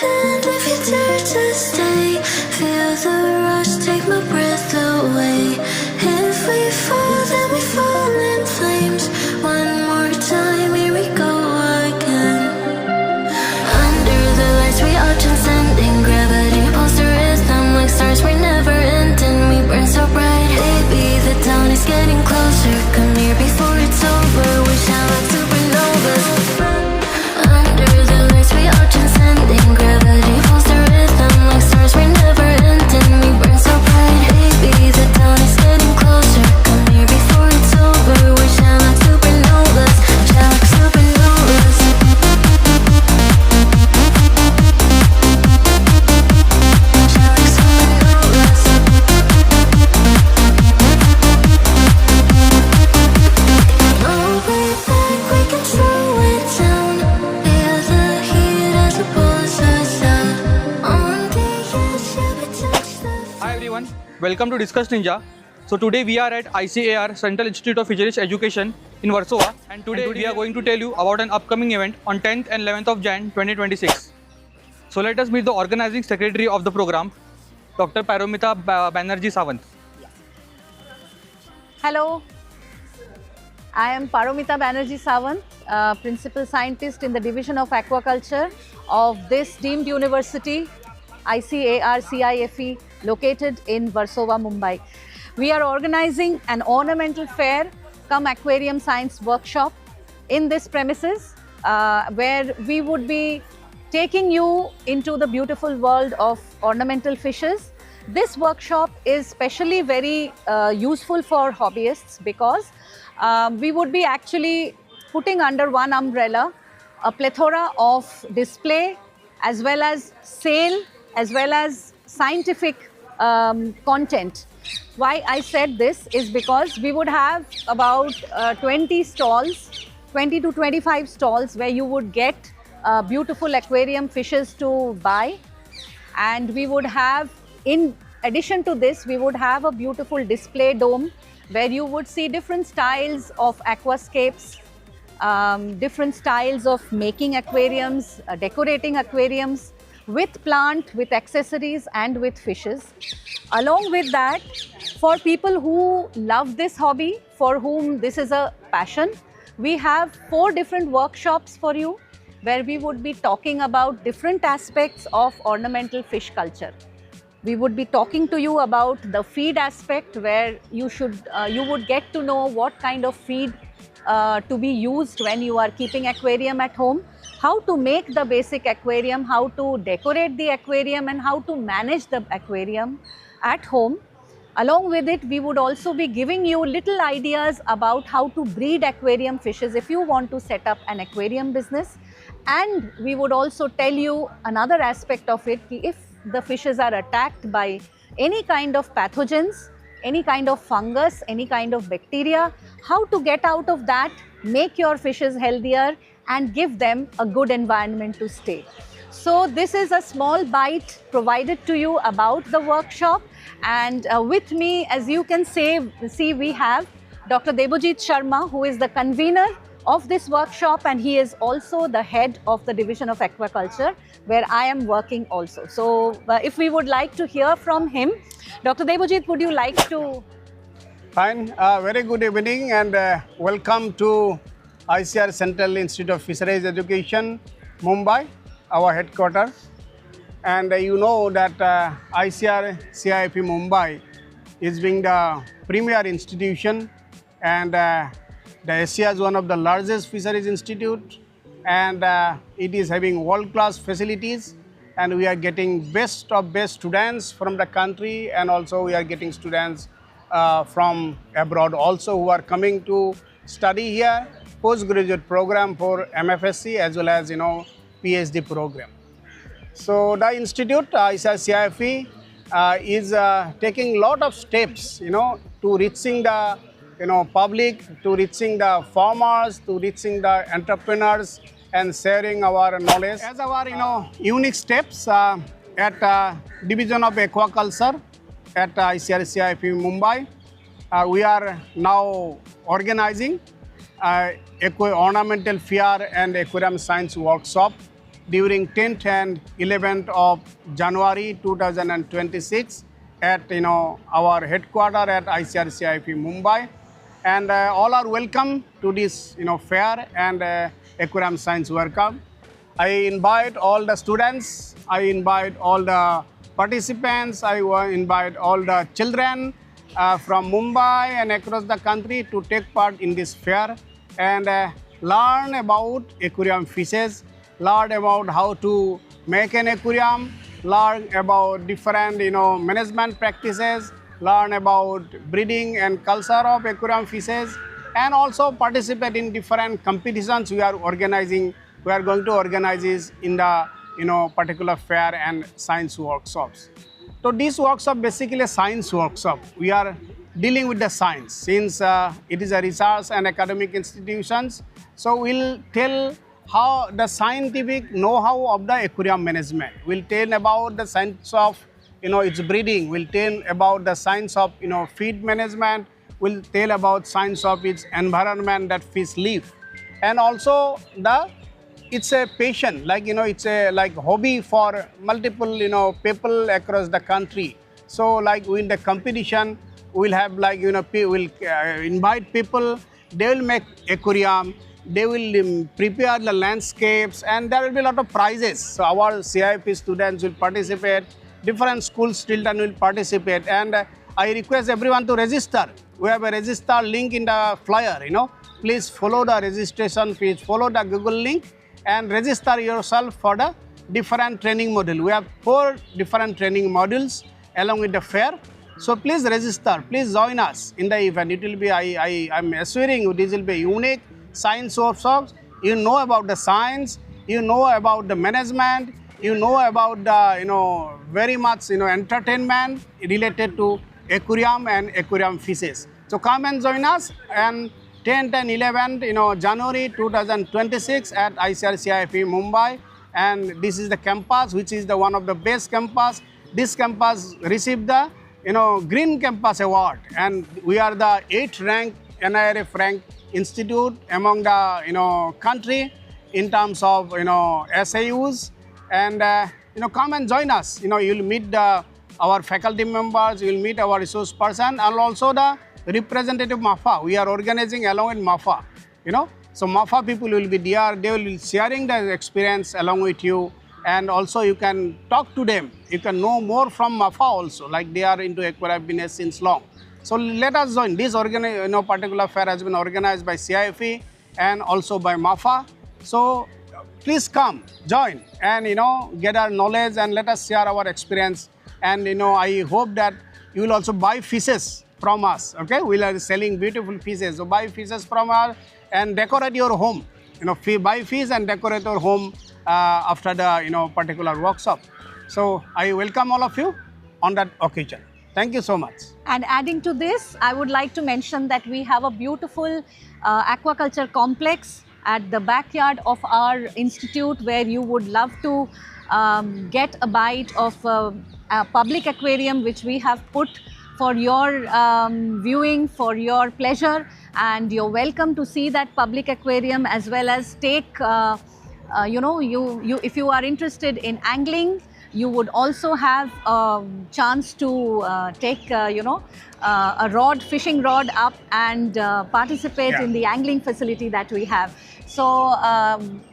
hand if you dare to stay. Feel the rush, take my breath away. If we fall, then we fall in flames. One more time, here we go again. Under the lights, we are transcending gravity. Pulse the rhythm like stars, we're never ending. We burn so bright, baby, the dawn is getting closer. Come here before it's over, we shine like supernovas. Under the lights, we are transcending gravity. Pulse the rhythm like stars, we're never ending. We burn so bright, baby, the dawn is getting closer. Come here before it's over, we shine like supernovas. Shine like supernovas. Shine like supernovas. No way back, we can slow it down. Feel the heat as it pulls us out. On the edge, yeah, we touch the Hi everyone, welcome to Discuss Ninja. So today we are at ICAR Central Institute of Fisheries Education in Warsaw, and today we are going to tell you about an upcoming event on 10th and 11th of Jan 2026. So let us meet the organizing secretary of the program, Dr. Paromita Banerjee Sawant. Hello, I am Paromita Banerjee Sawant, Principal Scientist in the Division of Aquaculture of this deemed university, ICAR CIFE, located in Warsaw, Mumbai. We are organizing an ornamental fair cum aquarium science workshop in this premises where we would be taking you into the beautiful world of ornamental fishes. This workshop is specially very useful for hobbyists because we would be actually putting under one umbrella a plethora of display as well as sale as well as scientific content. Why I said this is because we would have about 20 stalls, 20 to 25 stalls where you would get beautiful aquarium fishes to buy, and we would have, in addition to this, we would have a beautiful display dome where you would see different styles of aquascapes, different styles of making aquariums, decorating aquariums with plant, with accessories and with fishes. Along with that, for people who love this hobby, for whom this is a passion, we have 4 different workshops for you where we would be talking about different aspects of ornamental fish culture. We would be talking to you about the feed aspect where you would get to know what kind of feed to be used when you are keeping aquarium at home, how to make the basic aquarium, how to decorate the aquarium and how to manage the aquarium at home. Along with it, we would also be giving you little ideas about how to breed aquarium fishes if you want to set up an aquarium business. And we would also tell you another aspect of it, if the fishes are attacked by any kind of pathogens, any kind of fungus, any kind of bacteria, how to get out of that, make your fishes healthier and give them a good environment to stay. So this is a small bite provided to you about the workshop, and with me, as you can see, we have Dr. Debojit Sharma, who is the convener of this workshop, and he is also the head of the Division of Aquaculture where I am working also. So if we would like to hear from him, Dr. Debojit, would you like to? Fine. Very good evening and welcome to ICAR Central Institute of Fisheries Education, Mumbai, our headquarters. And you know that ICAR CIFE Mumbai is being the premier institution, and the Asia is one of the largest fisheries institute, and it is having world-class facilities, and we are getting best of best students from the country, and also we are getting students from abroad also who are coming to study here, postgraduate program for MFSC as well as PhD program. So the institute, ICAR CIFE, is taking lot of steps, to reaching the public, to reaching the farmers, to reaching the entrepreneurs and sharing our knowledge. As our unique steps at Division of Aquaculture at ICAR CIFE Mumbai, we are now organizing ornamental fair and aquarium science workshop during 10th and 11th of January 2026 at our headquarters at ICRCIF Mumbai, and all are welcome to this fair and aquarium science workshop. I invite all the students, I invite all the participants, I invite all the children from Mumbai and across the country to take part in this fair and learn about aquarium fishes, learn about how to make an aquarium, learn about different management practices, learn about breeding and culture of aquarium fishes, and also participate in different competitions we are organizing. We are going to organize this in the particular fair and science workshops. So this workshop basically a science workshop. We are dealing with the science since it is a research and academic institutions. So we'll tell how the scientific know-how of the aquarium management. We'll tell about the science of its breeding. We'll tell about the science of feed management. We'll tell about science of its environment that fish live, and also it's a passion, like it's a hobby for multiple people across the country. So like in the competition, we'll have we'll invite people. They will make aquarium. They will prepare the landscapes, and there will be a lot of prizes. So our CIP students will participate. Different schools children will participate, and I request everyone to register. We have a register link in the flyer. Please follow the registration page. Follow the Google link and register yourself for the different training module. We have 4 different training modules along with the fair. So please register, please join us in the event. It will be, I'm assuring you, this will be unique science workshops. You know about the science, you know about the management, you know about the, very much, entertainment related to aquarium and aquarium fishes. So come and join us, and 10th and 11th, January 2026 at ICRCIF Mumbai. And this is the campus, which is the one of the best campus. This campus received the, Green Campus Award. And we are the 8th ranked, NIRF ranked institute among the, country in terms of, SAUs. And, come and join us. You'll meet our faculty members, you'll meet our resource person, and also the representative MAFA. We are organizing along with MAFA, So MAFA people will be there. They will be sharing their experience along with you. And also you can talk to them. You can know more from MAFA also, like they are into aquarium business since long. So let us join. This particular fair has been organized by CIFE and also by MAFA. So please come, join, and get our knowledge, and let us share our experience. And I hope that you will also buy fishes from us. Okay, we are selling beautiful fishes. So buy fishes from us and decorate your home. Buy fish and decorate your home after the particular workshop. So I welcome all of you on that occasion. Thank you so much. And adding to this, I would like to mention that we have a beautiful aquaculture complex at the backyard of our institute, where you would love to get a bite of a public aquarium which we have put for your viewing, for your pleasure, and you're welcome to see that public aquarium, as well as take if you are interested in angling, you would also have a chance to take a fishing rod up and participate in the angling facility that we have. So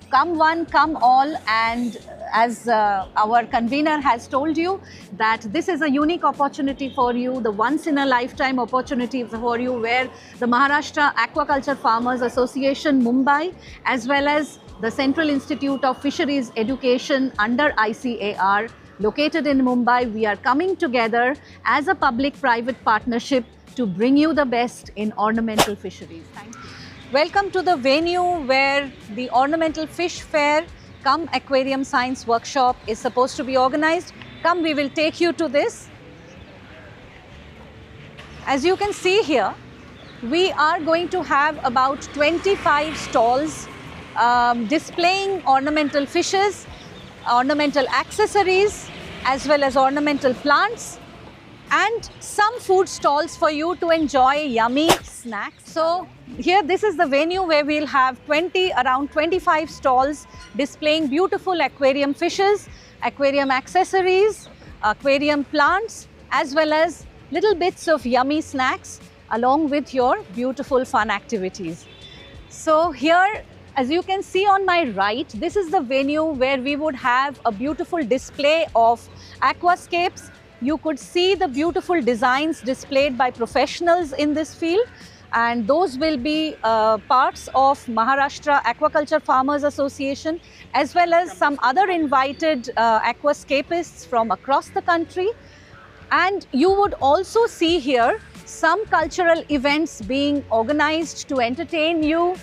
come one, come all, and as our convener has told you, that this is a unique opportunity for you, the once in a lifetime opportunity for you, where the Maharashtra Aquaculture Farmers Association Mumbai, as well as the Central Institute of Fisheries Education under ICAR, located in Mumbai, we are coming together as a public-private partnership to bring you the best in ornamental fisheries. Thank you. Welcome to the venue where the Ornamental Fish Fair cum Aquarium Science Workshop is supposed to be organized. Come, we will take you to this. As you can see here, we are going to have about 25 stalls displaying ornamental fishes, ornamental accessories, as well as ornamental plants. and some food stalls for you to enjoy yummy snacks. So here, this is the venue where we'll have around 25 stalls displaying beautiful aquarium fishes, aquarium accessories, aquarium plants, as well as little bits of yummy snacks along with your beautiful fun activities. So here, as you can see on my right, this is the venue where we would have a beautiful display of aquascapes. You could see the beautiful designs displayed by professionals in this field, and those will be parts of Maharashtra Aquaculture Farmers Association, as well as some other invited aquascapists from across the country. And you would also see here some cultural events being organized to entertain you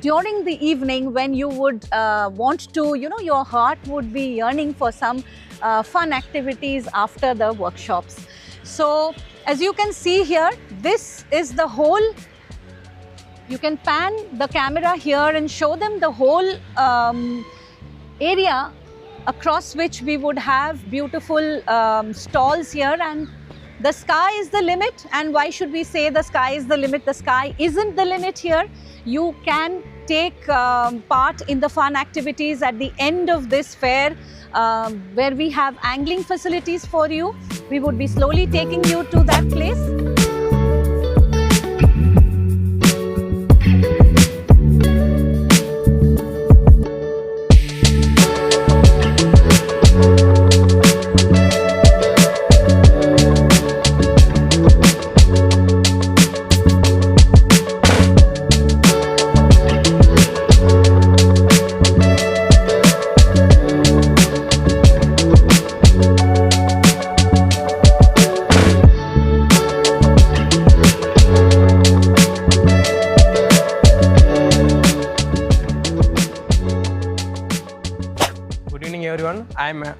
during the evening, when you would want to, your heart would be yearning for some fun activities after the workshops. So as you can see here, this is the whole, you can pan the camera here and show them the whole area across which we would have beautiful stalls here, and the sky is the limit. And why should we say the sky is the limit? The sky isn't the limit here. You can take part in the fun activities at the end of this fair, where we have angling facilities for you. We would be slowly taking you to that place. Everyone,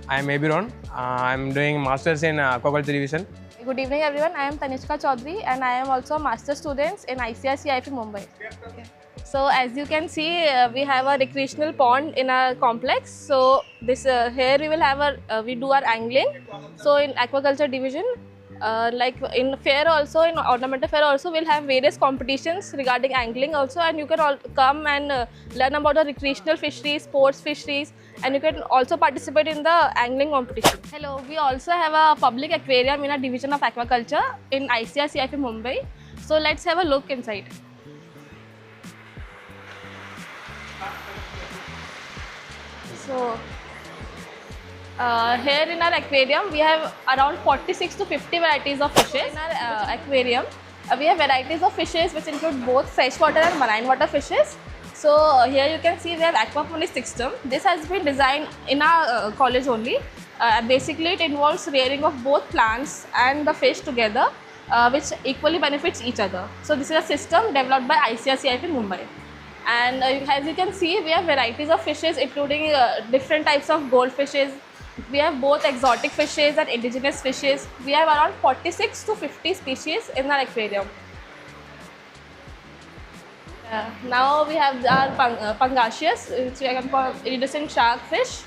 I'm Abiron. I'm doing masters in aquaculture division. Good evening everyone, I am Tanishka Chaudhary and I am also a master student in ICRCIF Mumbai. Okay. So as you can see, we have a recreational pond in our complex. So this here we will have we do our angling. So in aquaculture division, like in fair also, in ornamental fair also, we'll have various competitions regarding angling also, and you can all come and learn about the recreational fisheries, sports fisheries, and you can also participate in the angling competition. Hello, we also have a public aquarium in a division of aquaculture in ICRCIF Mumbai. So let's have a look inside. So here in our aquarium, we have around 46 to 50 varieties of fishes. In our aquarium, we have varieties of fishes which include both freshwater and marine water fishes. So here you can see we have aquaponics system. This has been designed in our college only. Basically, it involves rearing of both plants and the fish together, which equally benefits each other. So this is a system developed by ICRCIF in Mumbai. And as you can see, we have varieties of fishes including different types of goldfishes. We have both exotic fishes and indigenous fishes. We have around 46 to 50 species in our aquarium. Now we have our pangasius, which we can call iridescent shark fish.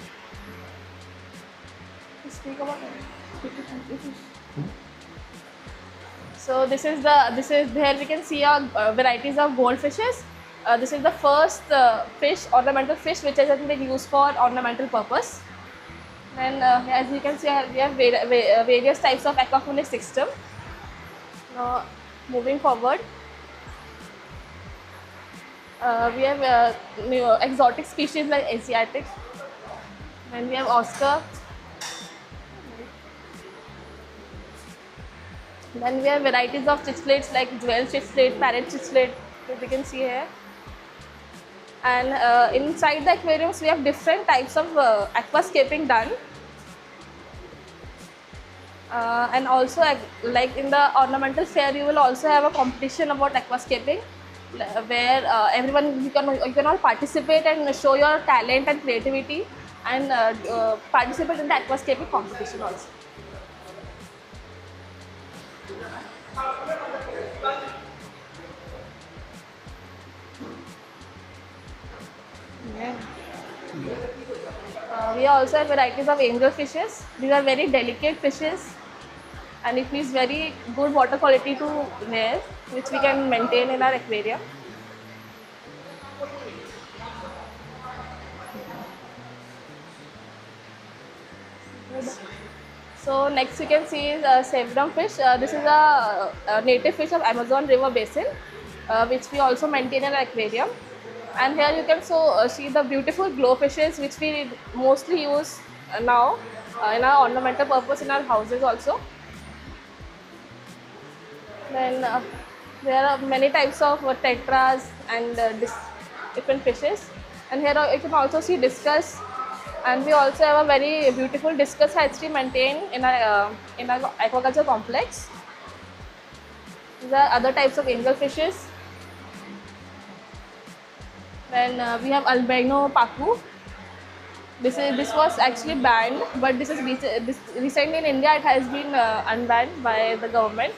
So here we can see our varieties of goldfishes. This is the first ornamental fish which has been used for ornamental purpose. Then as you can see, we have various types of aquaponics system. Now moving forward, we have exotic species like Asiatic. Then we have Oscar. Then we have varieties of cichlids like jewel cichlid, parrot cichlid, which you can see here. And inside the aquariums, we have different types of aquascaping done. And also, like in the ornamental fair, you will also have a competition about aquascaping, where you can all participate and show your talent and creativity, and participate in the aquascaping competition also. We also have varieties of angel fishes. These are very delicate fishes. and it needs very good water quality to there, which we can maintain in our aquarium. So next you can see is Sevram fish. This is a native fish of Amazon River Basin, which we also maintain in our aquarium. And here you can see the beautiful glow fishes, which we mostly use now in our ornamental purpose in our houses also. Then there are many types of tetras and different fishes. And here you can also see discus. And we also have a very beautiful discus hatchery maintained in our aquaculture complex. These are other types of angel fishes. Then we have albino pacu. This was actually banned, but this recently in India it has been unbanned by the government.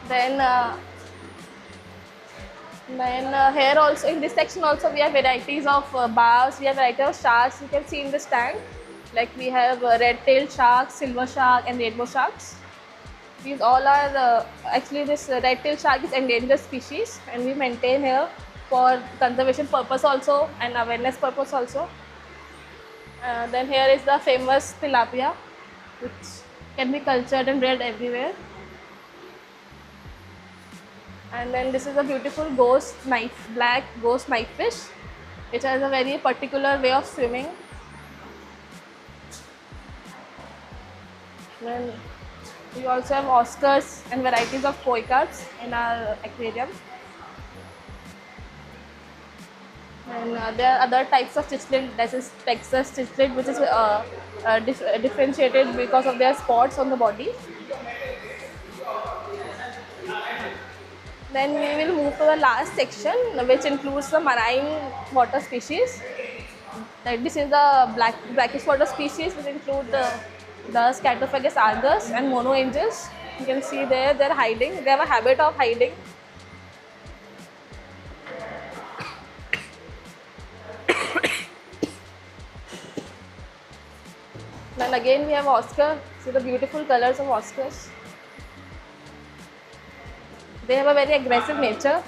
Then here also in this section also we have varieties of barbs, we have varieties of sharks. You can see in this tank, like we have red-tailed sharks, silver shark and rainbow sharks. These all are actually this red-tailed shark is endangered species, and we maintain here for conservation purpose also and awareness purpose also. Then here is the famous tilapia, which can be cultured and bred everywhere. And then this is a beautiful black ghost knife fish, which has a very particular way of swimming. Then we also have Oscars and varieties of koi carps in our aquarium. And there are other types of cichlid, that is Texas cichlid, which is differentiated because of their spots on the body. Then we will move to the last section, which includes the marine water species. Like this is the brackish water species, which include the Scatophagus argus and mono angels. You can see there they're hiding. They have a habit of hiding. Then again we have Oscar. See the beautiful colors of Oscars. They have a very aggressive nature.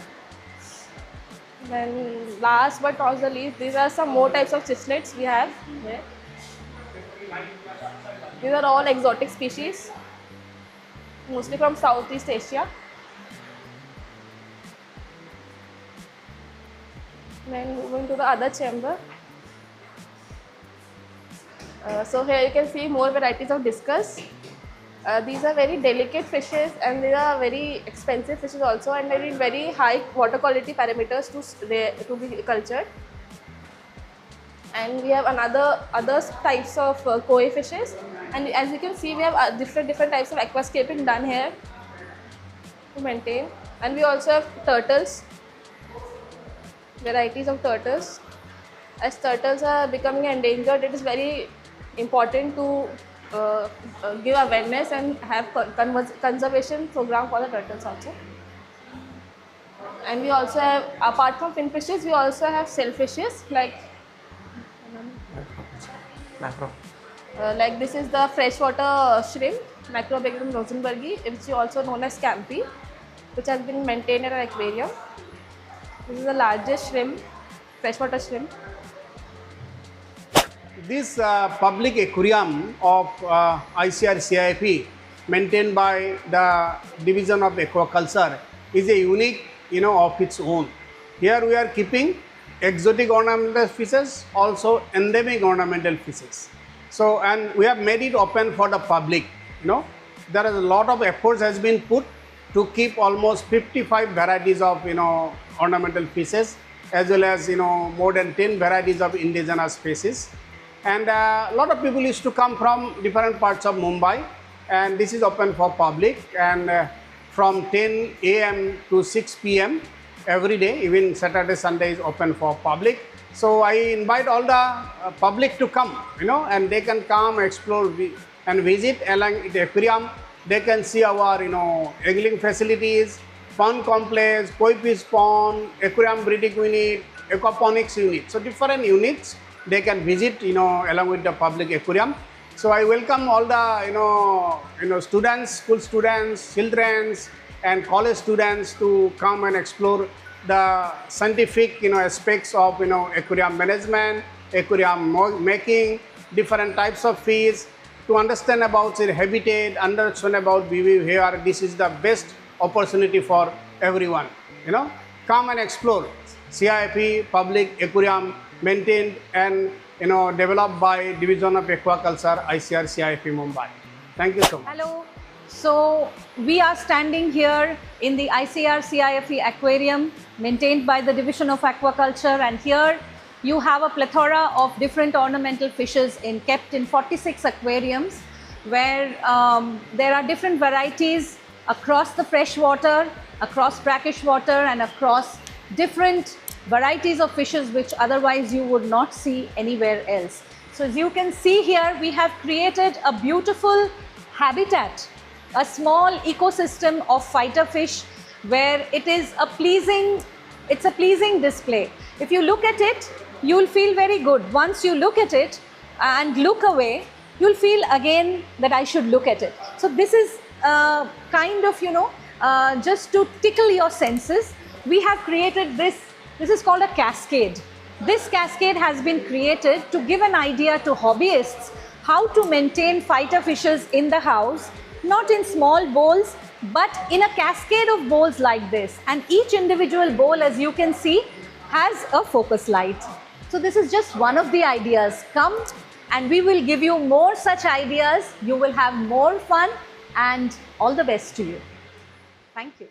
Then last but not the least, these are some more types of cichlids we have here. These are all exotic species, mostly from Southeast Asia. Then moving to the other chamber. So here you can see more varieties of discus. These are very delicate fishes, and they are very expensive fishes also, and they need very high water quality parameters to be cultured. And we have other types of koi fishes, and as you can see we have different types of aquascaping done here to maintain. And we also have turtles, varieties of turtles. As turtles are becoming endangered, it is very important to give awareness and have conservation program for the turtles also. And we also have, apart from finfishes, we also have shellfishes like Macro. like this is the freshwater shrimp, Macrobacterium rosenbergi, which is also known as scampi, which has been maintained in an aquarium. This is the largest shrimp, freshwater shrimp. This public aquarium of ICAR CIFE, maintained by the Division of Aquaculture, is a unique, of its own. Here we are keeping exotic ornamental fishes, also endemic ornamental fishes. So, and we have made it open for the public. There is a lot of efforts has been put to keep almost 55 varieties of ornamental fishes, as well as more than 10 varieties of indigenous species. And a lot of people used to come from different parts of Mumbai, and this is open for public, and from 10 a.m. to 6 p.m. every day, even Saturday, Sunday is open for public. So I invite all the public to come, and they can come, explore and visit along the aquarium. They can see our, angling facilities, pond complex, koi fish pond, aquarium breeding unit, aquaponics unit. So different units they can visit, along with the public aquarium. So I welcome all the students, school students, childrens, and college students to come and explore the scientific aspects of aquarium management, aquarium making, different types of fish, to understand about their habitat, understand about behavior. This is the best opportunity for everyone. Come and explore. CIFE public aquarium maintained and developed by Division of Aquaculture, ICAR CIFE Mumbai. Thank you so much. Hello. So we are standing here in the ICAR CIFE aquarium maintained by the Division of Aquaculture, and here you have a plethora of different ornamental fishes kept in 46 aquariums, where there are different varieties across the fresh water, across brackish water, and across different varieties of fishes which otherwise you would not see anywhere else. So as you can see here, we have created a beautiful habitat, a small ecosystem of fighter fish, where it's a pleasing display. If you look at it, you'll feel very good. Once you look at it and look away, you'll feel again that I should look at it. So this is kind of, just to tickle your senses, we have created this. This is called a cascade. This cascade has been created to give an idea to hobbyists how to maintain fighter fishes in the house, not in small bowls, but in a cascade of bowls like this. And each individual bowl, as you can see, has a focus light. So this is just one of the ideas. Come and we will give you more such ideas. You will have more fun, and all the best to you. Thank you.